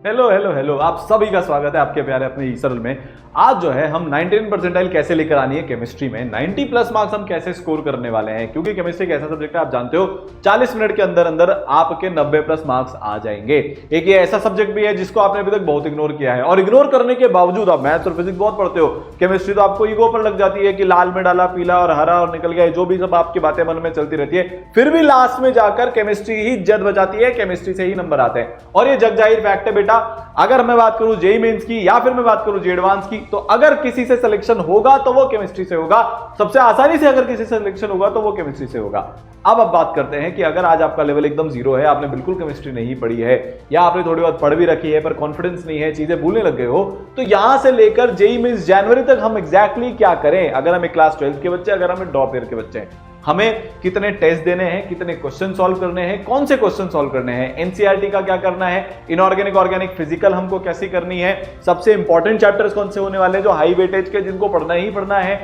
Hello hello hello, आप सभी का स्वागत है आपके प्यारे अपने ई सरल में। आज जो है हम 99 परसेंटाइल कैसे लेकर आनी है केमिस्ट्री में, 90 प्लस मार्क्स हम कैसे स्कोर करने वाले हैं, क्योंकि केमिस्ट्री एक ऐसा सब्जेक्ट है, आप जानते हो 40 मिनट के अंदर अंदर आपके 90 प्लस मार्क्स आ जाएंगे। एक ये ऐसा सब्जेक्ट भी है जिसको आपने अभी तक बहुत इग्नोर किया है, और इग्नोर करने के बावजूद आप मैथ्स और फिजिक्स बहुत पढ़ते हो, केमिस्ट्री तो आपको ईगो पर लग जाती है कि लाल में डाला पीला और हरा और निकल गया, जो भी सब आपकी बातें मन में चलती रहती है, फिर भी लास्ट में जाकर केमिस्ट्री ही जद बजाती है, केमिस्ट्री से ही नंबर आते हैं। और ये जग जाहिर फैक्ट है बेटा, अगर मैं बात करूं जेईई मेंस की या फिर मैं बात करूं जेईई एडवांस की, तो अगर किसी से सिलेक्शन होगा तो वो केमिस्ट्री से होगा, सबसे आसानी से अगर किसी से सिलेक्शन होगा तो वो केमिस्ट्री से होगा। अब बात करते हैं कि अगर आज आपका लेवल एकदम जीरो है, आपने बिल्कुल केमिस्ट्री नहीं पढ़ी है, या आपने थोड़ी बहुत पढ़ भी रखी है पर कॉन्फिडेंस नहीं है, चीजें भूलने लग गए हो, तो यहां से लेकर जेईई मेंस जनवरी तक हम एग्जैक्टली क्या करें। अगर हमें क्लास 12 के बच्चे, अगर हमें ड्रॉप ईयर के बच्चे हैं, हमें कितने टेस्ट देने हैं, कितने क्वेश्चन सॉल्व करने हैं, कौन से क्वेश्चन सॉल्व करने हैं, एनसीईआरटी का क्या करना है, इनऑर्गेनिक ऑर्गेनिक फिजिकल हमको कैसी करनी है, सबसे इंपॉर्टेंट चैप्टर्स कौन से होने वाले हैं जो हाई वेटेज के, जिनको पढ़ना ही पढ़ना है,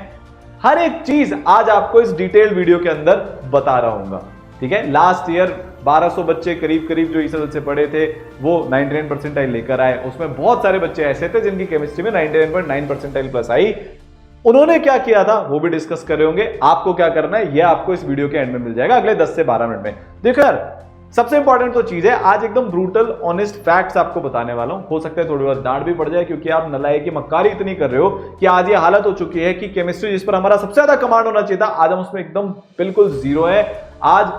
हर एक चीज आज आपको इस डिटेल्ड वीडियो के अंदर बता रहा हूंगा। ठीक है, लास्ट ईयर 1200 बच्चे करीब करीब जो ई सरल से पढ़े थे वो 99 परसेंटाइल लेकर आए। उसमें बहुत सारे बच्चे ऐसे थे जिनकी केमिस्ट्री में 99.9 परसेंटाइल प्लस आई। उन्होंने क्या किया था वो भी डिस्कस कर रहे होंगे। आपको क्या करना है ये आपको इस वीडियो के एंड में मिल जाएगा अगले 10 से 12 मिनट में। देखो यार, सबसे इंपॉर्टेंट तो चीज है, आज एकदम ब्रूटल ऑनेस्ट फैक्ट्स आपको बताने वाला हूं। हो सकता है थोड़ी बहुत डांट भी पड़ जाए, क्योंकि आप नलायकी मक्कारी इतनी कर रहे हो कि आज ये हालत हो चुकी है कि केमिस्ट्री जिस पर हमारा सबसे ज्यादा कमांड होना चाहिए था, आज हम उसमें एकदम बिल्कुल जीरो है। आज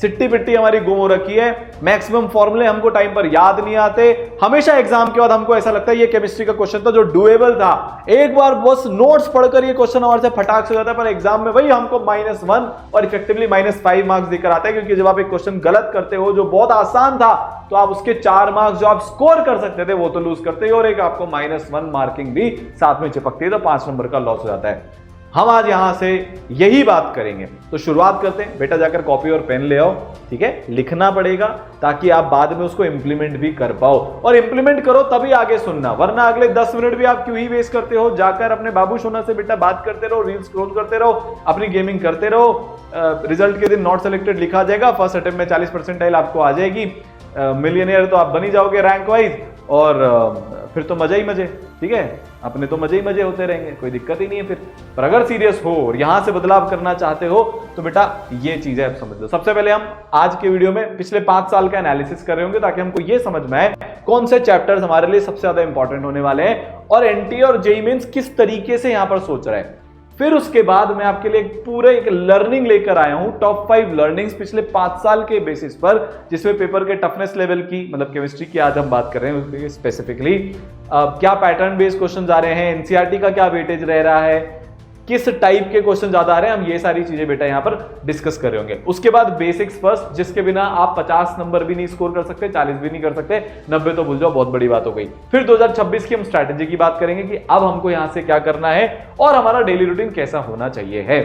सिट्टी पिट्टी हमारी गुम हो रखी है, मैक्सिमम फॉर्मूले हमको टाइम पर याद नहीं आते। हमेशा एग्जाम के बाद हमको ऐसा लगता है ये केमिस्ट्री का क्वेश्चन था जो डुएबल था, एक बार बस नोट्स पढ़कर ये क्वेश्चन हमारे से फटाक से हो जाता है, पर एग्जाम में वही हमको -1 और इफेक्टिवली -5 मार्क्स देकर आता है। क्योंकि जब आप एक क्वेश्चन गलत करते हो जो बहुत आसान था, तो आप उसके 4 मार्क्स जो आप स्कोर कर सकते थे वो तो लूज करते हो, और एक आपको -1 मार्किंग भी साथ में चिपकती है, तो 5 नंबर का लॉस हो जाता है। हम आज यहां से यही बात करेंगे, तो शुरुआत करते हैं। बेटा जाकर कॉपी और पेन ले आओ, ठीक है, लिखना पड़ेगा ताकि आप बाद में उसको इंप्लीमेंट भी कर पाओ, और इंप्लीमेंट करो तभी आगे सुनना, वरना अगले 10 मिनट भी आप क्यों ही वेस्ट करते हो। जाकर अपने बाबू सोना से बेटा बात करते रहो, रील्स स्क्रॉल करते रहो, अपनी गेमिंग करते रहो। रिजल्ट के दिन नॉट सेलेक्टेड लिखा जाएगा, फर्स्ट अटेम्प्ट में 40 परसेंटाइल आपको आ जाएगी, मिलियनियर तो आप बनी जाओगे रैंक वाइज, और फिर तो मजा ही मजे। ठीक है, अपने तो मजे ही मजे होते रहेंगे, कोई दिक्कत ही नहीं है फिर। पर अगर सीरियस हो और यहां से बदलाव करना चाहते हो तो बेटा ये चीजें आप समझ लो। सबसे पहले हम आज के वीडियो में पिछले 5 साल का एनालिसिस कर रहे होंगे, ताकि हमको ये समझ में आए कौन से चैप्टर्स हमारे लिए सबसे ज्यादा इंपॉर्टेंट होने वाले हैं, और एनटी और जेईई मेंस किस तरीके से यहां पर सोच रहे हैं। फिर उसके बाद मैं आपके लिए पूरे एक लर्निंग लेकर आया हूं, टॉप 5 लर्निंग्स पिछले 5 साल के बेसिस पर, जिसमें पेपर के टफनेस लेवल की, मतलब केमिस्ट्री की आज हम बात कर रहे हैं स्पेसिफिकली, क्या पैटर्न बेस्ड क्वेश्चन आ रहे हैं, एनसीईआरटी का क्या वेटेज रह रहा है, किस टाइप के क्वेश्चन ज्यादा आ रहे हैं, हम ये सारी चीजें बेटा यहां पर डिस्कस कर रहे होंगे। उसके बाद बेसिक्स फर्स्ट, जिसके बिना आप 50 नंबर भी नहीं स्कोर कर सकते, 40 भी नहीं कर सकते, 90 तो भूल जाओ, बहुत बड़ी बात हो गई। फिर 2026 की हम स्ट्रैटेजी की बात करेंगे कि अब हमको यहां से क्या करना है और हमारा डेली रूटीन कैसा होना चाहिए है।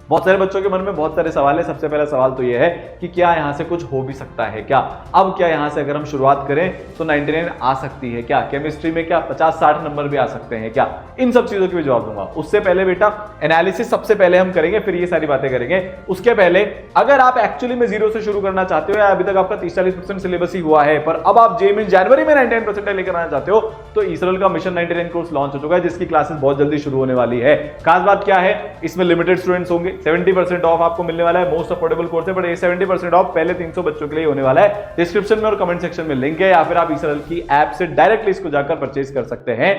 बहुत सारे बच्चों के मन में बहुत सारे सवाल है। सबसे पहला सवाल तो यह है कि क्या यहां से कुछ हो भी सकता है क्या? अब क्या यहां से अगर हम शुरुआत करें तो 99 आ सकती है क्या? केमिस्ट्री में क्या 50-60 नंबर भी आ सकते हैं क्या? इन सब चीजों के भी जवाब दूंगा। उससे पहले बेटा एनालिसिस सबसे पहले हम करेंगे, फिर ये सारी बातें करेंगे। उसके पहले अगर आप एक्चुअली में जीरो से शुरू करना चाहते हो, या अभी तक आपका 30-40% सिलेबस ही हुआ है, पर अब आप जेईई में जनवरी में 99% लेकर आना चाहते हो, तो ई सरल का मिशन 99 कोर्स लॉन्च हो चुका है, जिसकी क्लासेस बहुत जल्दी शुरू होने वाली है। खास बात क्या है, इसमें लिमिटेड स्टूडेंट्स होंगे, 70% ऑफ आपको मिलने वाला है। मोस्ट अफोर्डेबल कोर्स है, बट ये 70% ऑफ पहले 300 बच्चों के लिए होने वाला है। डिस्क्रिप्शन में और कमेंट सेक्शन में लिंक है, या फिर आप ई सरल की ऐप से डायरेक्टली इसको जाकर परचेज कर सकते हैं।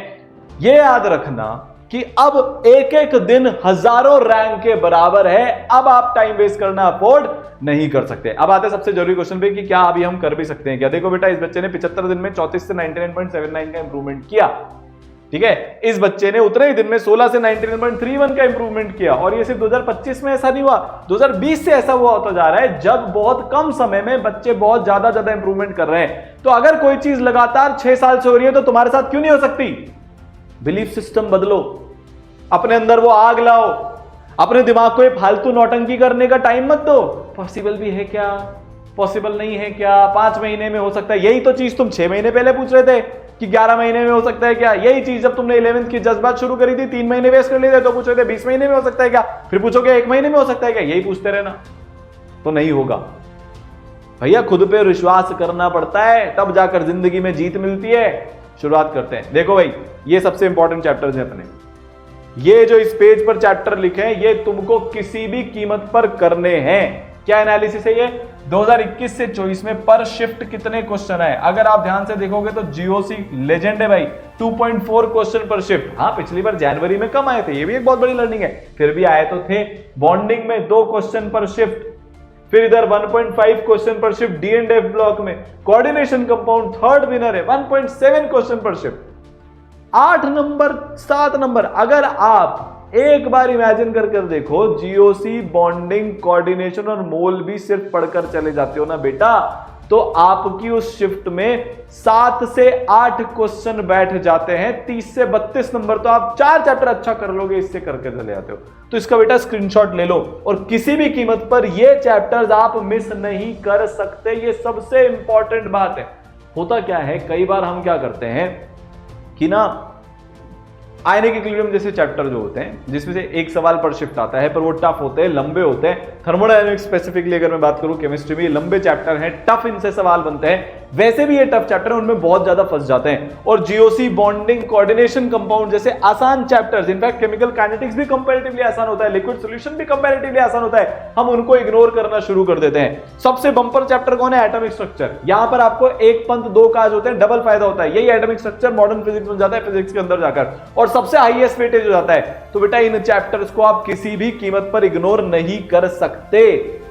ये याद रखना कि अब एक एक दिन हजारों रैंक के बराबर है। अब आप टाइम वेस्ट करना अफोर्ड नहीं कर सकते। अब आते हैं सबसे जरूरी क्वेश्चन पे कि क्या अभी हम कर भी सकते हैं क्या। देखो बेटा, इस बच्चे ने 75 दिन में 34 से 99.79 का इंप्रूवमेंट किया। ठीक है, इस बच्चे ने उतने ही दिन में 16 से 99.31 का इंप्रूवमेंट किया, और ये सिर्फ 2025 में ऐसा नहीं हुआ, 2020 से ऐसा हुआ होता जा रहा है, जब बहुत कम समय में बच्चे बहुत ज्यादा इंप्रूवमेंट कर रहे हैं। तो अगर कोई चीज लगातार 6 साल से हो रही है तो तुम्हारे साथ क्यों नहीं हो सकती? बिलीफ सिस्टम बदलो, अपने अंदर वो आग लाओ, अपने दिमाग को ये फालतू नौटंकी करने का टाइम मत दो। पॉसिबल भी है क्या, पॉसिबल नहीं है क्या, 5 महीने में हो सकता है, यही तो चीज तुम 6 महीने पहले पूछ रहे थे कि 11 महीने में हो सकता है क्या। यही चीज जब तुमने 11th की जज्बात शुरू करी थी, 3 महीने वेस्ट कर लिए थे, तो पूछ रहे थे 20 महीने में हो सकता है क्या, फिर पूछोगे 1 महीने में हो सकता है क्या, यही पूछते रहना, तो नहीं होगा। भैया खुद पे विश्वास करना पड़ता है, तब जाकर जिंदगी में जीत मिलती है। शुरुआत करते हैं। देखो भाई, ये सबसे इंपॉर्टेंट चैप्टर्स हैं अपने। ये जो इस पेज पर चैप्टर लिखे हैं, ये तुमको किसी भी कीमत पर करने हैं। क्या एनालिसिस है ये? 2021 से 24 में पर शिफ्ट कितने क्वेश्चन है? अगर आप ध्यान से देखोगे तो जीओसी लेजेंड है भाई, 2.4 क्वेश्चन पर शिफ्ट। हाँ, पिछली बार जनवरी में कम आए थे, ये भी एक बहुत बड़ी लर्निंग है, फिर भी आए तो थे। बॉन्डिंग में 2 क्वेश्चन पर शिफ्ट, फिर इधर 1.5 क्वेश्चन पर शिफ्ट D&F ब्लॉक में। कोऑर्डिनेशन कंपाउंड थर्ड विनर है, 1.7 क्वेश्चन पर शिफ्ट। 8 number 7 number. अगर आप एक बार इमेजिन कर देखो, जीओसी, बॉन्डिंग, कोऑर्डिनेशन और मोल भी सिर्फ पढ़कर चले जाते हो ना बेटा, तो आपकी उस शिफ्ट में 7 से 8 क्वेश्चन बैठ जाते हैं। 30 से 32 नंबर तो आप 4 चैप्टर अच्छा कर लोगे, इससे करके चले जाते हो। तो इसका बेटा स्क्रीनशॉट ले लो, और किसी भी कीमत पर ये चैप्टर्स आप मिस नहीं कर सकते। ये सबसे इंपॉर्टेंट बात है। होता क्या है, कई बार हम क्या करते हैं कि ना, आयनिक इक्विलिब्रियम जैसे चैप्टर जो होते हैं, जिसमें से एक सवाल पर शिफ्ट आता है, पर वो टफ होते हैं, लंबे होते हैं। थर्मोडायनेमिक्स स्पेसिफिकली अगर मैं बात करूं, केमिस्ट्री में लंबे चैप्टर हैं, टफ इनसे सवाल बनते हैं। वैसे भी ये टफ चैप्टर है, उनमें बहुत ज्यादा फंस जाते हैं। और जीओसी, बॉन्डिंग, कोऑर्डिनेशन, कंपाउंड जैसे आसान चैप्टर्स, इनफैक्ट केमिकल काइनेटिक्स भी कंपैरेटिवली आसान होता है, लिक्विड सॉल्यूशन भी कंपैरेटिवली आसान होता है, हम उनको इग्नोर करना शुरू कर देते हैं। सबसे बंपर चैप्टर कौन है? Atomic structure. यहां पर आपको एक पंथ दो काज होते हैं, डबल फायदा होता है। यही एटॉमिक स्ट्रक्चर मॉडर्न फिजिक्स बन जाता है फिजिक्स के अंदर जाकर, और सबसे हाईएस्ट वेटेज हो जाता है। तो बेटा इन चैप्टर्स को आप किसी भी कीमत पर इग्नोर नहीं कर सकते।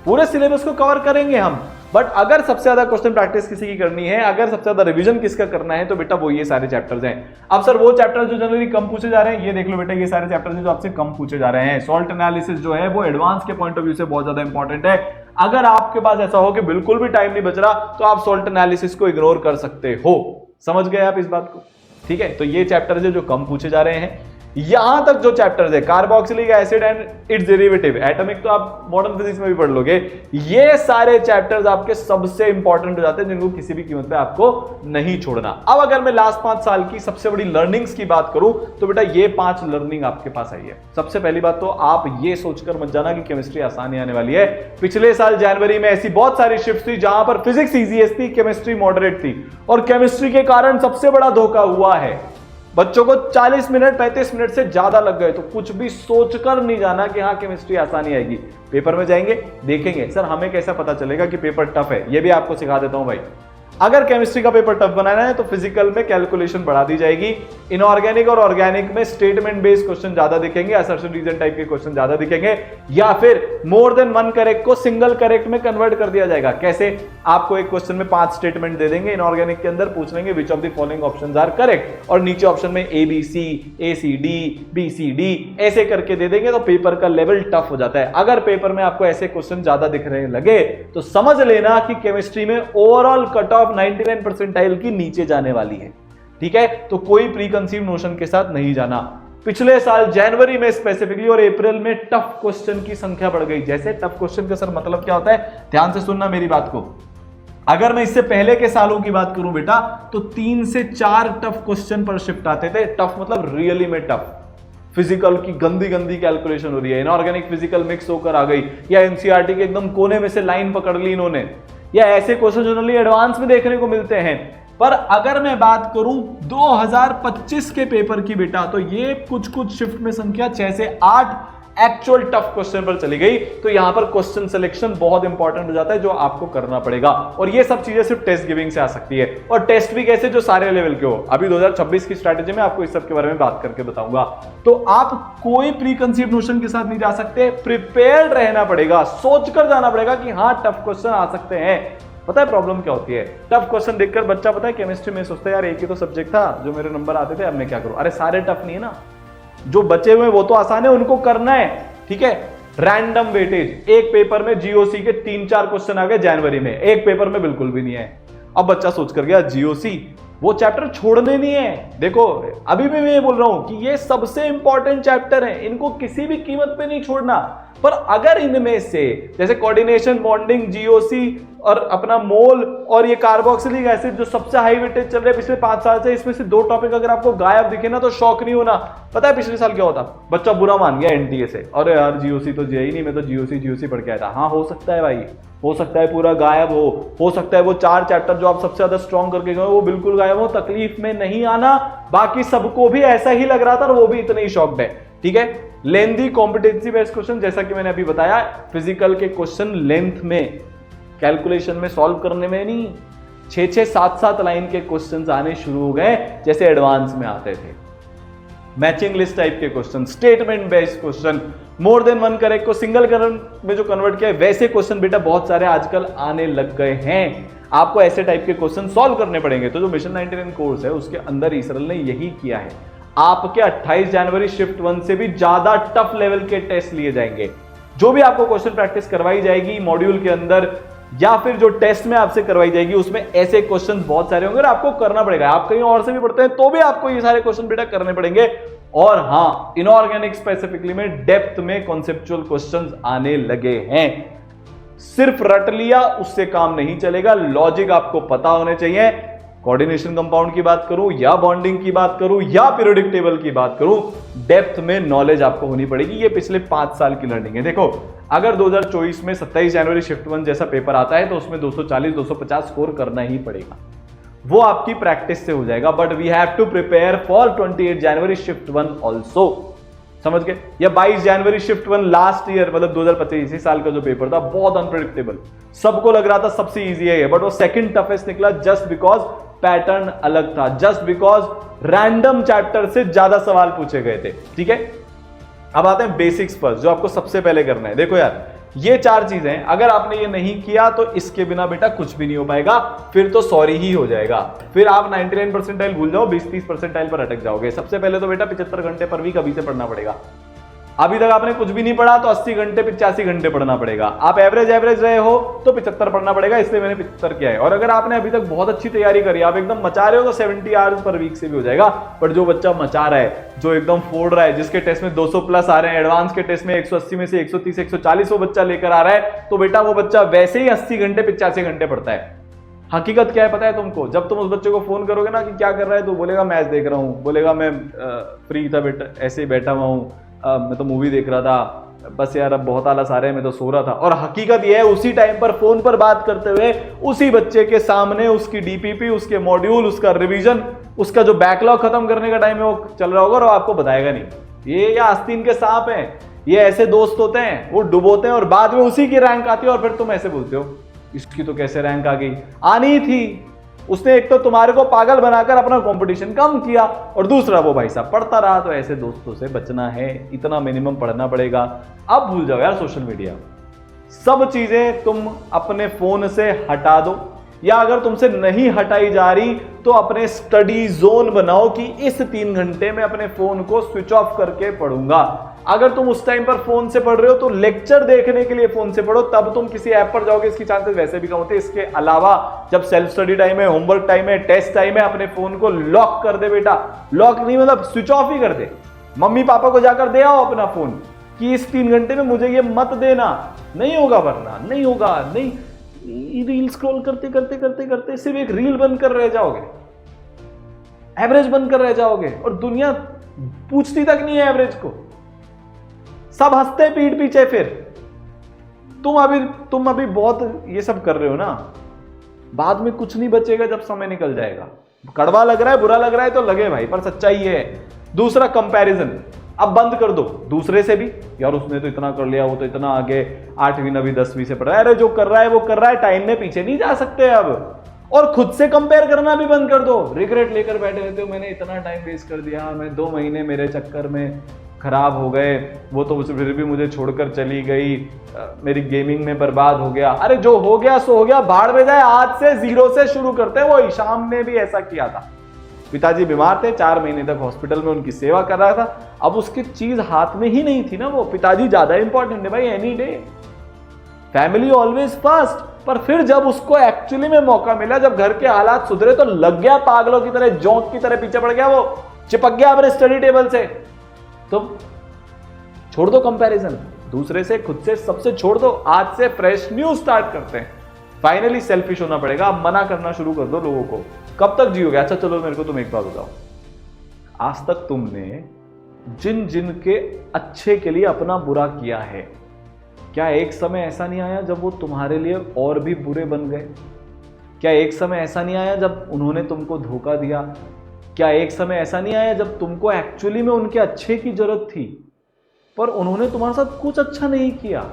पूरे सिलेबस को कवर करेंगे हम, बट अगर सबसे ज्यादा क्वेश्चन प्रैक्टिस किसी की करनी है, अगर सबसे ज्यादा रिवीजन किसका करना है, तो बेटा वो ये सारे चैप्टर्स हैं। अब सर वो चैप्टर्स जो जनरली कम पूछे जा रहे हैं, ये देख लो बेटा, ये सारे चैप्टर्स जो आपसे कम पूछे जा रहे हैं। सॉल्ट एनालिसिस जो है वो एडवांस के पॉइंट ऑफ व्यू से बहुत ज्यादा इंपॉर्टेंट है। अगर आपके पास ऐसा हो कि बिल्कुल भी टाइम नहीं बच रहा, तो आप सॉल्ट एनालिसिस को इग्नोर कर सकते हो। समझ गए आप इस बात को? ठीक है, तो ये चैप्टर्स है जो कम पूछे जा रहे हैं। यहां तक जो चैप्टर्स है, carboxylic acid and it's derivative, atomic तो आप मॉडर्न फिजिक्स में भी पढ़ लोगे, ये सारे चैप्टर्स आपके सबसे इंपॉर्टेंट हो जाते हैं, जिनको किसी भी कीमत पे आपको नहीं छोड़ना। अब अगर मैं लास्ट 5 साल की सबसे बड़ी लर्निंग्स की बात करूं, तो बेटा ये 5 लर्निंग आपके पास आई है। सबसे पहली बात तो आप ये सोचकर मत जाना कि केमिस्ट्री आसानी आने वाली है। पिछले साल जनवरी में ऐसी बहुत सारी शिफ्ट थी जहां पर फिजिक्स इजीएस्ट थी, केमिस्ट्री मॉडरेट थी, और केमिस्ट्री के कारण सबसे बड़ा धोखा हुआ है। बच्चों को 40 मिनट 35 मिनट से ज्यादा लग गए। तो कुछ भी सोचकर नहीं जाना कि हाँ केमिस्ट्री आसानी आएगी। पेपर में जाएंगे, देखेंगे सर हमें कैसा पता चलेगा कि पेपर टफ है। ये भी आपको सिखा देता हूं भाई। अगर केमिस्ट्री का पेपर टफ बनाना है तो फिजिकल में कैलकुलेशन बढ़ा दी जाएगी। इनऑर्गेनिक और ऑर्गेनिक में स्टेटमेंट बेस्ड क्वेश्चन ज्यादा दिखेंगे, असर्शन रीजन टाइप के क्वेश्चन ज्यादा दिखेंगे, या फिर मोर देन वन करेक्ट को सिंगल करेक्ट में कन्वर्ट कर दिया जाएगा। कैसे? आपको एक क्वेश्चन में 5 स्टेटमेंट दे देंगे, इनऑर्गेनिक के अंदर पूछ लेंगे which of the following options are correct, और नीचे ऑप्शन में ABC, ACD, BCD ऐसे करके दे देंगे, तो पेपर का लेवल टफ हो जाता है। अगर पेपर में आपको ऐसे क्वेश्चन ज्यादा दिख रहे लगे तो समझ लेना कि केमिस्ट्री में ओवरऑल कट ऑफ 99 परसेंटाइल की नीचे जाने वाली है। ठीक है, तो कोई प्री कंसीव नोशन के साथ नहीं जाना। पिछले साल जनवरी में स्पेसिफिकली और अप्रैल में टफ क्वेश्चन की संख्या बढ़ गई। जैसे टफ क्वेश्चन का सर मतलब क्या होता है, ध्यान से सुनना मेरी बात को। अगर मैं इससे पहले के सालों की बात करूं बेटा, तो 3 से 4 टफ क्वेश्चन पर शिफ्ट आते थे। टफ मतलब रियली में टफ, फिजिकल की गंदी गंदी कैलकुलेशन हो रही है, इनऑर्गेनिक फिजिकल मिक्स होकर आ गई, या एनसीईआरटी के एकदम कोने में से लाइन पकड़ ली इन्होंने, या ऐसे क्वेश्चन जनरली एडवांस में देखने को मिलते हैं। पर अगर मैं बात करूं 2025 के पेपर की बेटा, तो ये कुछ शिफ्ट में संख्या 6 से 8 एक्चुअल टफ क्वेश्चन पर चली गई। तो यहां पर क्वेश्चन सिलेक्शन बहुत इंपॉर्टेंट हो जाता है, जो आपको करना पड़ेगा। और ये सब चीजें सिर्फ टेस्ट गिविंग से आ सकती है, और टेस्ट भी कैसे, जो सारे लेवल के हो। अभी 2026 की स्ट्रैटेजी में आपको इस सब के बारे में बात करके बताऊंगा। तो आप कोई प्री कंसीव नोशन के साथ नहीं जा सकते, प्रिपेयर्ड रहना पड़ेगा, सोचकर जाना पड़ेगा कि हाँ टफ क्वेश्चन आ सकते हैं। पता है प्रॉब्लम क्या होती है? टफ क्वेश्चन देखकर बच्चा, पता है केमिस्ट्री में सोचता है यार एक ही तो सब्जेक्ट था जो मेरे नंबर आते थे, अब मैं क्या करूं। अरे सारे टफ नहीं है ना, जो बचे हुए वो तो आसान है, उनको करना है। ठीक है, रैंडम वेटेज, एक पेपर में जीओसी के 3-4 क्वेश्चन आ गए जनवरी में, एक पेपर में बिल्कुल भी नहीं है। अब बच्चा सोच कर गया जीओसी, वो चैप्टर छोड़ने नहीं है। देखो अभी भी मैं ये बोल रहा हूं कि ये सबसे इंपॉर्टेंट चैप्टर है, इनको किसी भी कीमत पे नहीं छोड़ना। पर अगर इनमें से जैसे कोऑर्डिनेशन, बॉन्डिंग, जीओसी और अपना मोल और ये कार्बोक्सिलिक एसिड जो सबसे हाई वेटेज चल रहे हैं पिछले 5 साल से, इसमें से 2 टॉपिक अगर आपको गायब दिखे ना, तो शॉक नहीं होना। पता है पिछले साल क्या होता? बच्चा बुरा मान गया एनटीए से, अरे यार जीओसी तो जेई नहीं, मैं तो जीओसी पढ़ के आया था। हाँ हो सकता है भाई, हो सकता है पूरा गायब हो सकता है वो 4 चैप्टर जो आप सबसे ज्यादा स्ट्रॉन्ग करके गए वो बिल्कुल गायब हो, तकलीफ में नहीं आना। बाकी सबको भी ऐसा ही लग रहा था और वो भी इतने ही शॉक्ड है, ठीक है। लेंथी कॉम्पिटेंसी बेस्ड क्वेश्चन, जैसा कि मैंने अभी बताया, फिजिकल के क्वेश्चन लेंथ में, कैलकुलेशन में, सॉल्व करने में नहीं, 6-6, 7-7 लाइन के क्वेश्चंस आने शुरू हो गए जैसे एडवांस में आते थे। मैचिंग लिस्ट टाइप के question, statement based question, more than one correct को सिंगल करेक्ट में जो कन्वर्ट किया है वैसे क्वेश्चन बेटा बहुत सारे आजकल आने लग गए हैं। आपको ऐसे टाइप के क्वेश्चन सॉल्व करने पड़ेंगे। तो जो मिशन 99 कोर्स है उसके अंदर ईसरल ने यही किया है। आपके 28 जनवरी शिफ्ट 1 से भी ज्यादा टफ लेवल के टेस्ट लिए जाएंगे। जो भी आपको क्वेश्चन प्रैक्टिस करवाई जाएगी मॉड्यूल के अंदर या फिर जो टेस्ट में आपसे करवाई जाएगी उसमें ऐसे क्वेश्चन बहुत सारे होंगे और आपको करना पड़ेगा। आप कहीं और से भी पढ़ते हैं तो भी आपको ये सारे क्वेश्चन बेटा करने पड़ेंगे। और हां, इनऑर्गेनिक स्पेसिफिकली में डेप्थ में कॉन्सेप्चुअल क्वेश्चंस आने लगे हैं। सिर्फ रट लिया उससे काम नहीं चलेगा, लॉजिक आपको पता होने चाहिए। कोऑर्डिनेशन कंपाउंड की बात करूं या बॉन्डिंग की बात करूं या पीरियोडिक टेबल की बात करूं, डेप्थ में नॉलेज आपको होनी पड़ेगी। ये पिछले 5 साल की लर्निंग है। देखो, अगर 2024 में 27 जनवरी शिफ्ट 1 जैसा पेपर आता है तो उसमें 240-250 स्कोर करना ही पड़ेगा। वो आपकी प्रैक्टिस से हो जाएगा। But we have to prepare for 28 January shift 1 also. समझ गए? या 22 जनवरी शिफ्ट 1 लास्ट ईयर मतलब 2025 इसी साल का जो पेपर था, बहुत अनप्रेडिक्टेबल, सबको लग रहा था सबसे इजी है, बट वो सेकंड टफेस्ट निकला जस्ट बिकॉज पैटर्न अलग था, जस्ट बिकॉज रैंडम चैप्टर से ज्यादा सवाल पूछे गए थे। ठीक है, अब आते हैं बेसिक्स पर, जो आपको सबसे पहले करना है। देखो यार, ये 4 चीजें अगर आपने ये नहीं किया तो इसके बिना बेटा कुछ भी नहीं हो पाएगा, फिर तो सॉरी ही हो जाएगा। फिर आप 99 परसेंटाइल भूल जाओ, 20-30 परसेंटाइल पर अटक जाओगे। सबसे पहले तो बेटा 75 घंटे पर वीक अभी से पढ़ना पड़ेगा। अभी तक आपने कुछ भी नहीं पढ़ा तो 80 घंटे 85 घंटे पढ़ना पड़ेगा। आप एवरेज रहे हो तो 75 पढ़ना पड़ेगा, इसलिए मैंने 75 किया है। और अगर आपने अभी तक बहुत अच्छी तैयारी करी, आप एकदम मचा रहे हो तो 70 आवर्स पर वीक से भी हो जाएगा। बट जो बच्चा मचा रहा है, जो एकदम फोड़ रहा है, जिसके टेस्ट में 200 प्लस आ रहे हैं, एडवांस के टेस्ट में 180 में से 130 140 वो बच्चा लेकर आ रहा है, तो बेटा वो बच्चा वैसे ही 80 घंटे 85 घंटे पढ़ता है। हकीकत क्या है पता है तुमको? जब तुम उस बच्चे को फोन करोगे ना कि क्या कर रहा है, तो बोलेगा मैच देख रहा हूं, बोलेगा मैं फ्री था बेटा, ऐसे ही बैठा हुआ हूं, मैं तो मूवी देख रहा था, बस यार अब बहुत आलस आ रहे हैं, मैं तो सो रहा था। और हकीकत यह है, उसी टाइम पर फोन पर बात करते हुए उसी बच्चे के सामने उसकी डीपीपी, उसके मॉड्यूल, उसका रिवीजन, उसका जो बैकलॉग खत्म करने का टाइम है वो चल रहा होगा और आपको बताएगा नहीं। ये या आस्तीन के सांप हैं, ये ऐसे दोस्त होते हैं, वो डुबोते हैं और बाद में उसी की रैंक आती है और फिर तुम ऐसे बोलते हो इसकी तो कैसे रैंक आ गई। आनी थी, उसने एक तो तुम्हारे को पागल बनाकर अपना कंपटीशन कम किया और दूसरा वो भाई साहब पढ़ता रहा। तो ऐसे दोस्तों से बचना है, इतना मिनिमम पढ़ना पड़ेगा। अब भूल जाओ यार सोशल मीडिया, सब चीजें तुम अपने फोन से हटा दो, या अगर तुमसे नहीं हटाई जा रही तो अपने स्टडी जोन बनाओ कि इस 3 घंटे में अपने फोन को स्विच ऑफ करके पढ़ूंगा। अगर तुम उस टाइम पर फोन से पढ़ रहे हो तो लेक्चर देखने के लिए फोन से पढ़ो, तब तुम किसी ऐप पर जाओगे इसकी चांसेस वैसे भी कम होते हैं। इसके अलावा जब सेल्फ स्टडी टाइम है, होमवर्क टाइम है, टेस्ट टाइम है, अपने फोन को लॉक कर दे बेटा। लॉक नहीं मतलब स्विच ऑफ ही कर दे। मम्मी पापा को जाकर दे आओ अपना फोन कि इस 3 घंटे में मुझे ये मत देना, नहीं होगा, वरना नहीं होगा। नहीं, रील स्क्रॉल करते करते करते करते सिर्फ एक रील बनकर रह जाओगे, एवरेज बनकर रह जाओगे और दुनिया पूछती तक नहीं है एवरेज को। सब हंसते पीठ पीछे। फिर तुम अभी बहुत ये सब कर रहे हो ना, बाद में कुछ नहीं बचेगा जब समय निकल जाएगा। कड़वा लग रहा है, बुरा लग रहा है तो लगे भाई, पर सच्चाई ये है। दूसरा कंपैरिजन अब बंद कर दो दूसरे से भी। यार उसने तो इतना कर लिया, वो तो इतना आगे 8वीं 9वीं 10वीं से पढ़ रहा है। अरे जो कर रहा है वो कर रहा है, टाइम में पीछे नहीं जा सकते अब। और खुद से कंपेयर करना भी बंद कर दो। रिग्रेट लेकर बैठे रहते हो, मैंने इतना टाइम वेस्ट कर दिया, मैं 2 महीने मेरे चक्कर में खराब हो गए, वो तो फिर भी मुझे छोड़कर चली गई, मेरी गेमिंग में बर्बाद हो गया। अरे जो हो गया सो हो गया, भाड़ में जाए, आज से 0 से शुरू करते हैं। वो हिशाम ने भी ऐसा किया था। पिताजी बीमार थे, 4 महीने तक हॉस्पिटल में उनकी सेवा कर रहा था। अब उसकी चीज हाथ में ही नहीं थी ना, वो पिताजी ज्यादा इंपॉर्टेंट है भाई, any day family always first. पर फिर जब उसको एक्चुअली में मौका मिला, जब घर के हालात सुधरे, तो लग गया पागलों की तरह, जोंक की तरह पीछे पड़ गया, वो चिपक गया अपने स्टडी टेबल से। तो छोड़ दो कंपैरिजन, दूसरे से, खुद से, सबसे छोड़ दो। आज से फ्रेश न्यू स्टार्ट करते हैं। फाइनली सेल्फिश होना पड़ेगा। अब मना करना शुरू कर दो लोगों को। कब तक जियोगे? अच्छा चलो मेरे को तुम एक बात बताओ, आज तक तुमने जिन जिन के अच्छे के लिए अपना बुरा किया है, क्या एक समय ऐसा नहीं आया जब वो तुम्हारे लिए और भी बुरे बन गए? क्या एक समय ऐसा नहीं आया जब उन्होंने तुमको धोखा दिया? क्या एक समय ऐसा नहीं आया जब तुमको एक्चुअली में उनके अच्छे की जरूरत थी पर उन्होंने तुम्हारे साथ कुछ अच्छा नहीं किया?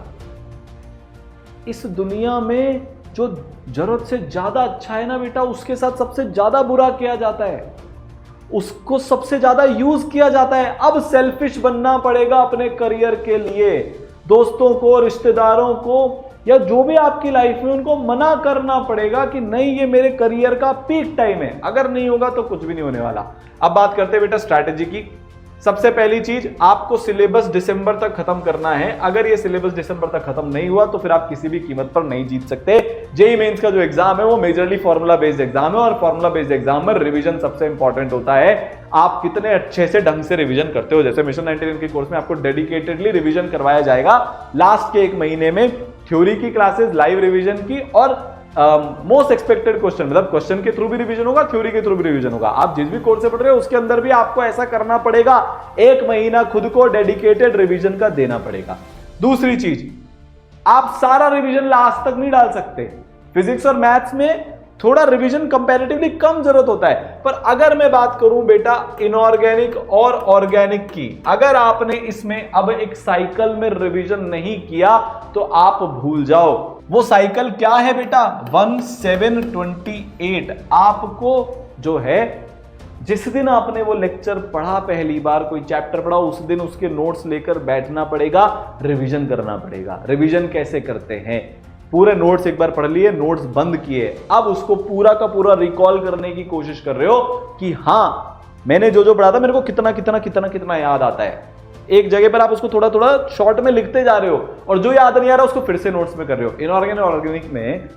इस दुनिया में जो जरूरत से ज्यादा अच्छा है ना बेटा, उसके साथ सबसे ज्यादा बुरा किया जाता है, उसको सबसे ज्यादा यूज किया जाता है। अब सेल्फिश बनना पड़ेगा अपने करियर के लिए। दोस्तों को, रिश्तेदारों को, या जो भी आपकी लाइफ में, उनको मना करना पड़ेगा कि नहीं, ये मेरे करियर का पीक टाइम है। अगर नहीं होगा तो कुछ भी नहीं होने वाला। अब बात करते हैं बेटा स्ट्रैटेजी की। सबसे पहली चीज, आपको सिलेबस दिसंबर तक खत्म करना है। अगर ये सिलेबस दिसंबर तक खत्म नहीं हुआ तो फिर आप किसी भी कीमत पर नहीं जीत सकते। जेईई मेंस का जो एग्जाम है वो मेजरली फॉर्मूला बेस्ड एग्जाम है, और फॉर्मूला बेस्ड एग्जाम में रिवीजन सबसे इंपॉर्टेंट होता है। आप कितने अच्छे से ढंग से रिवीजन करते हो। जैसे मिशन 99 के कोर्स में आपको डेडिकेटेडली रिवीजन करवाया जाएगा लास्ट के 1 महीने में, थ्योरी की क्लासेस, लाइव रिवीजन की, और मोस्ट एक्सपेक्टेड क्वेश्चन, मतलब क्वेश्चन के थ्रू भी रिवीजन होगा, थ्योरी के थ्रू भी रिवीजन होगा। आप जिस भी कोर्स से पढ़ रहे हो उसके अंदर भी आपको ऐसा करना पड़ेगा। 1 महीना खुद को डेडिकेटेड रिवीजन का देना पड़ेगा। दूसरी चीज, आप सारा रिवीजन लास्ट तक नहीं डाल सकते। फिजिक्स और मैथ्स में थोड़ा रिवीजन कंपैरेटिवली कम जरूरत होता है, पर अगर मैं बात करूं बेटा इनऑर्गेनिक और ऑर्गेनिक की, अगर आपने इसमें अब एक साइकिल में रिवीजन नहीं किया तो आप भूल जाओ। वो साइकिल क्या है बेटा? 1728। आपको जो है, जिस दिन आपने वो लेक्चर पढ़ा, पहली बार कोई चैप्टर पढ़ा, उस दिन उसके नोट्स लेकर बैठना पड़ेगा, रिवीजन करना पड़ेगा। रिवीजन कैसे करते हैं? पूरे नोट्स एक बार पढ़ लिए, नोट्स बंद किए, अब उसको पूरा का पूरा रिकॉल करने की कोशिश कर रहे हो कि हाँ, मैंने जो जो पढ़ा था मेरे को कितना कितना कितना कितना याद आता है। एक जगह पर आप उसको थोड़ा थोड़ा शॉर्ट में लिखते जा रहे हो, और जो याद नहीं आ रहा उसको फिर से नोट्स में कर रहे हो। इनऑर्गेनिक और ऑर्गेनिक में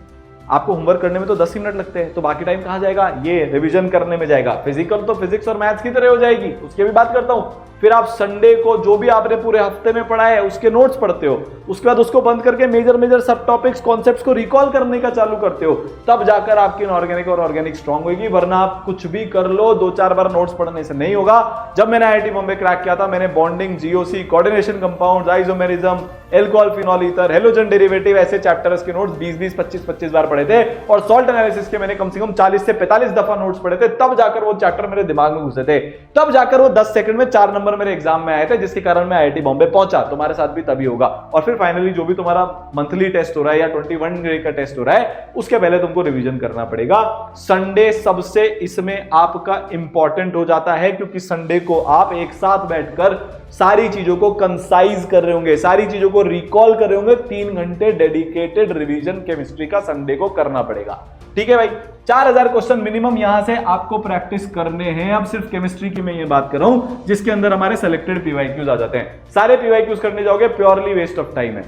आपको होमवर्क करने में तो 10 ही मिनट लगते हैं, तो बाकी टाइम कहां जाएगा? ये रिवीजन करने में जाएगा। फिजिकल तो फिजिक्स और मैथ्स की तरह हो जाएगी, उसकी भी बात करता हूं। फिर आप संडे को जो भी आपने पूरे हफ्ते में पढ़ा है उसके नोट्स पढ़ते हो, उसके बाद उसको बंद करके मेजर सब टॉपिक्स, कॉन्सेप्ट्स को रिकॉल करने का चालू करते हो, तब जाकर आपकी इनऑर्गेनिक और ऑर्गेनिक स्ट्रांग होगी। वरना आप कुछ भी कर लो, 2-4 बार नोट्स पढ़ने से नहीं होगा। जब मैंने आईआईटी बॉम्बे क्रैक किया था, मैंने bonding, GOC, coordination compounds, isomerism, alcohol phenol ether, halogen derivative, ऐसे चैप्टर्स के नोट्स 20-20, 25-25 बार पढ़े थे, और सॉल्ट एनालिसिस के मैंने कम से कम 40 से 45 दफा नोट्स पढ़े थे। तब जाकर वो चैप्टर मेरे दिमाग में घुसे थे, तब जाकर वो 10 सेकंड में 4 नंबर मेरे एग्जाम में आए थे, जिसके कारण मैं आईआईटी बॉम्बे पहुंचा। तुम्हारे साथ भी तभी होगा। और फिर फाइनली जो भी तुम्हारा मंथली टेस्ट हो रहा है या 21 डे का टेस्ट हो रहा है, उसके पहले तुमको रिवीजन करना पड़ेगा। संडे सबसे इसमें आपका इंपॉर्टेंट हो जाता है, क्योंकि संडे को आप एक साथ बैठकर सारी चीजों को कंसाइज कर रहे होंगे, सारी चीजों को रिकॉल कर रहे होंगे। 3 घंटे डेडिकेटेड रिवीजन केमिस्ट्री का संडे को करना पड़ेगा। ठीक है भाई, 4000 क्वेश्चन मिनिमम यहां से आपको प्रैक्टिस करने हैं। अब सिर्फ केमिस्ट्री की मैं ये बात कर रहा हूं जिसके अंदर हमारे सेलेक्टेड पीवाईक्यूज आ जाते हैं। सारे पीवाईक्यूज करने जाओगे प्योरली वेस्ट ऑफ टाइम है।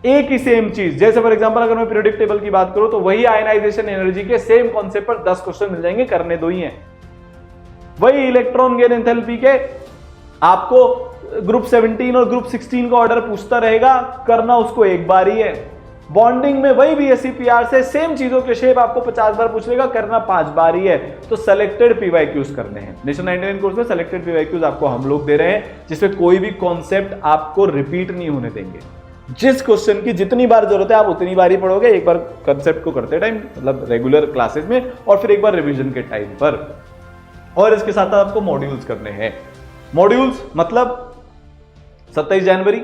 एक ही सेम चीज, जैसे फॉर एग्जांपल अगर मैं पीरियोडिक टेबल की बात करूं तो वही आयनाइजेशन एनर्जी के सेम कॉन्सेप्ट पर 10 क्वेश्चन मिल जाएंगे, करने दो ही है। वही इलेक्ट्रॉन गेन एंथैल्पी के आपको ग्रुप 17 और ग्रुप 16 का ऑर्डर पूछता रहेगा, करना उसको एक बार ही है। बॉन्डिंग में वही बीएससी-पीआर से सेम चीजों के शेप आपको 50 बार पूछ लेगा, करना 5 बार ही है। तो सेलेक्टेड पीवाईक्यूज करने हैं। मिशन 99 कोर्स में सेलेक्टेड पीवाईक्यूज आपको हम लोग दे रहे हैं, जिसमें कोई भी कॉन्सेप्ट आपको रिपीट नहीं होने देंगे। जिस क्वेश्चन की जितनी बार जरूरत है आप उतनी बार ही पढ़ोगे, एक बार कंसेप्ट को करते टाइम, मतलब रेगुलर क्लासेस में, और फिर एक बार रिवीजन के टाइम पर। और इसके साथ आपको मॉड्यूल्स करने हैं। मॉड्यूल्स मतलब 27 जनवरी,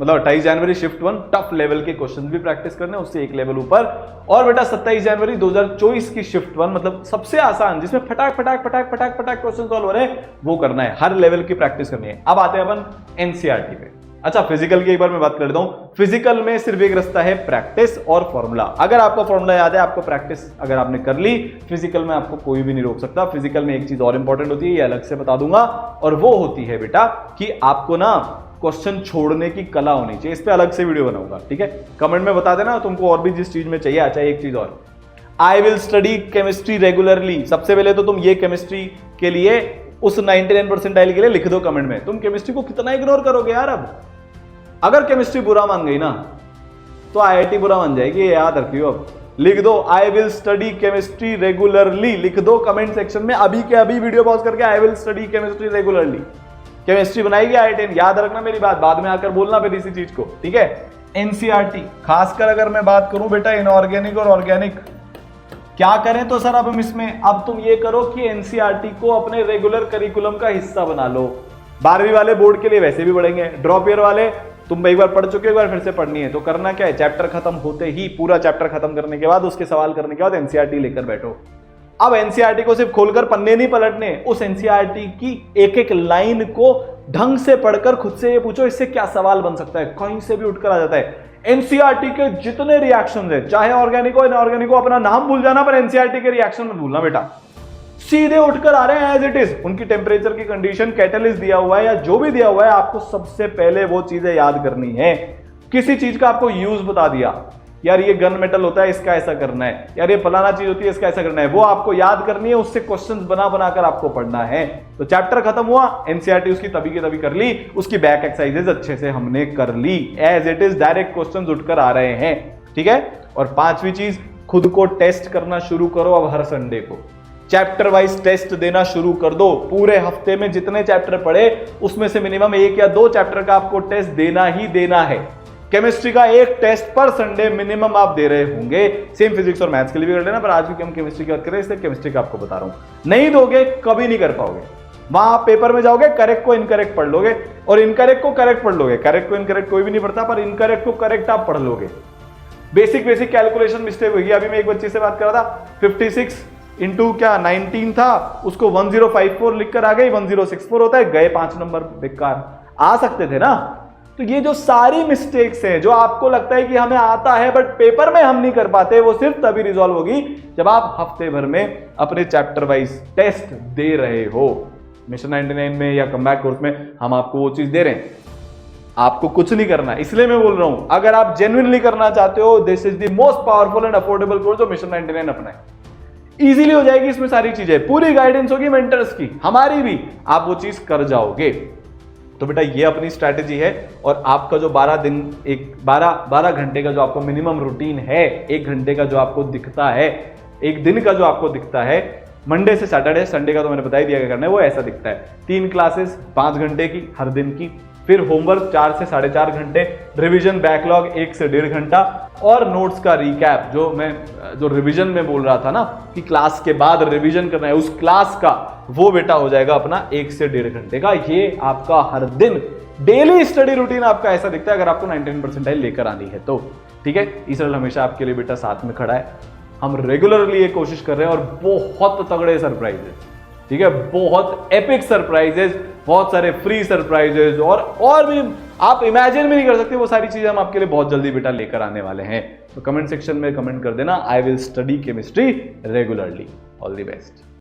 मतलब 28 जनवरी शिफ्ट 1 टफ लेवल के क्वेश्चंस भी प्रैक्टिस करने, उससे एक लेवल ऊपर। और बेटा 27 जनवरी 2024 की शिफ्ट 1, मतलब सबसे आसान, जिसमें फटाक फटाक फटाक फटाक फटाक क्वेश्चन सॉल्व हो रहे हैं, वो करना है। हर लेवल की प्रैक्टिस करनी है। अब आते हैं अपन एनसीईआरटी पे। अच्छा, फिजिकल की एक बार मैं बात कर देता हूं। फिजिकल में सिर्फ एक रास्ता है, प्रैक्टिस और फॉर्मूला। अगर आपको फॉर्मूला याद है, आपको प्रैक्टिस अगर आपने कर ली, फिजिकल में आपको कोई भी नहीं रोक सकता। फिजिकल में एक चीज और इंपॉर्टेंट होती है, ये अलग से बता दूंगा, और वो होती है बेटा कि आपको ना क्वेश्चन छोड़ने की कला होनी चाहिए। इस पे अलग से वीडियो बनाऊंगा, ठीक है? कमेंट में बता देना तुमको और भी जिस चीज में चाहिए। अच्छा, एक चीज और, I will study chemistry regularly. सबसे पहले तो तुम ये केमिस्ट्री के लिए उस 99 परसेंटाइल के लिए लिख दो कमेंट में। तुम केमिस्ट्री को कितना इग्नोर करोगे यार? अब अगर केमिस्ट्री बुरा मान गई ना तो आईआईटी बुरा मान जाएगी, ये याद रखियो। अब लिख दो, I will study chemistry regularly, लिख दो कमेंट सेक्शन में अभी के अभी, वीडियो पॉज करके, I will study chemistry regularly. Chemistry बनाएगी आईआईटी, याद रखना मेरी बात, बाद में आकर बोलना फिर इसी चीज को, ठीक है? एनसीईआरटी, खासकर अगर मैं बात करूं बेटा इनऑर्गेनिक और ऑर्गेनिक, क्या करें तो सर अब इसमें अब तुम ये करो कि एनसीईआरटी को अपने रेगुलर करिकुलम का हिस्सा बना लो। 12वीं वाले बोर्ड के लिए वैसे भी पढ़ेंगे, ड्रॉप ईयर वाले तुम एक बार पढ़ चुके हो, एक बार फिर से पढ़नी है, तो करना क्या है, चैप्टर खत्म होते ही, पूरा चैप्टर खत्म करने के बाद, उसके सवाल करने के बाद एनसीईआरटी लेकर बैठो। अब एनसीईआरटी को सिर्फ खोलकर पन्ने नहीं पलटने, उस एनसीईआरटी की एक एक लाइन को ढंग से पढ़कर खुद से ये पूछो इससे क्या सवाल बन सकता है, कहीं से भी उठकर आ जाता है। एनसीईआरटी के जितने रिएक्शन है, चाहे ऑर्गेनिक हो इनऑर्गेनिक हो, अपना नाम भूल जाना पर एनसीईआरटी के रिएक्शन मत भूलना बेटा, सीधे उठकर आ रहे हैं एज इट इज। उनकी टेम्परेचर की कंडीशन, कैटलिस्ट दिया हुआ है या जो भी दिया हुआ है, आपको सबसे पहले वो चीजें याद करनी है। किसी चीज का आपको यूज बता दिया, यार ये गन मेटल होता है इसका ऐसा करना है, यार ये फलाना चीज होती है इसका ऐसा करना है, वो आपको याद करनी है, उससे क्वेश्चंस बना बनाकर आपको पढ़ना है। तो चैप्टर खत्म हुआ, एनसीईआरटी उसकी तभी की तभी कर ली, उसकी बैक एक्सरसाइजेज अच्छे से हमने कर ली, as it is direct questions उठकर आ रहे हैं, ठीक है। और 5वीं चीज, खुद को टेस्ट करना शुरू करो। अब हर संडे को चैप्टर वाइज टेस्ट देना शुरू कर दो। पूरे हफ्ते में जितने चैप्टर पढ़े उसमें से मिनिमम 1 या 2 चैप्टर का आपको टेस्ट देना ही देना है। केमिस्ट्री का एक टेस्ट पर संडे मिनिमम आप दे रहे होंगे। सेम फिजिक्स और मैथ्स के लिए भी कर लेना, पर आज भी हम केमिस्ट्री की बात कर रहे हैं, इसलिए केमिस्ट्री का आपको बता रहा हूं। नहीं दोगे कभी नहीं कर पाओगे। वहां आप पेपर में जाओगे, करेक्ट को इनकरेक्ट पढ़ लोगे और इनकरेक्ट को करेक्ट पढ़ लोगे। करेक्ट को इनकरेक्ट कोई भी नहीं पढ़ता, पर इनकरेक्ट को करेक्ट आप पढ़ लोगे। बेसिक कैलकुलेशन मिस्टेक होगी। अभी मैं एक बच्चे से बात कर रहा था, 56 इंटू क्या 19 था, उसको 1054 लिखकर आ गई, 1064 होता है, गए 5 नंबर बेकार। आ सकते थे ना। तो ये जो सारी मिस्टेक्स हैं जो आपको लगता है कि हमें आता है बट पेपर में हम नहीं कर पाते, वो सिर्फ तभी रिजॉल्व होगी जब आप हफ्ते भर में अपने चैप्टर वाइज टेस्ट दे रहे हो। मिशन 99 में या कमबैक कोर्स में हम आपको वो चीज दे रहे हैं, आपको कुछ नहीं करना। इसलिए मैं बोल रहा हूं, अगर आप जेन्युइनली करना चाहते हो, this is the most powerful and affordable course जो मिशन 99 अपना है। इजीली हो जाएगी, इसमें सारी चीजें, पूरी गाइडेंस होगी मेंटर्स की, हमारी भी, आप वो चीज कर जाओगे। तो बेटा ये अपनी स्ट्रैटेजी है। और आपका जो 12 घंटे का जो आपको मिनिमम रूटीन है, 1 घंटे का जो आपको दिखता है, 1 दिन का जो आपको दिखता है, मंडे से सैटरडे, संडे का तो मैंने बता ही दिया क्या करना है, वो ऐसा दिखता है। 3 क्लासेस 5 घंटे की हर दिन की, फिर होमवर्क 4 से 4.5 घंटे, रिवीजन बैकलॉग 1 से 1.5 घंटा, और नोट्स का रिकैप, जो रिवीजन में बोल रहा था ना कि क्लास के बाद रिवीजन करना है, उस क्लास का वो बेटा हो जाएगा अपना 1 से 1.5 घंटे का। ये आपका हर दिन डेली स्टडी रूटीन आपका ऐसा दिखता है, अगर आपको 99 परसेंटाइल लेकर आनी है तो, ठीक है। ईसरल हमेशा आपके लिए बेटा साथ में खड़ा है। हम रेगुलरली ये कोशिश कर रहे हैं और बहुत तगड़े सरप्राइजेस, ठीक है, बहुत एपिक सरप्राइजेस, बहुत सारे फ्री सरप्राइजेस और भी आप इमेजिन भी नहीं कर सकते, वो सारी चीजें हम आपके लिए बहुत जल्दी बेटा लेकर आने वाले हैं। तो कमेंट सेक्शन में कमेंट कर देना, I will study chemistry regularly. All the best.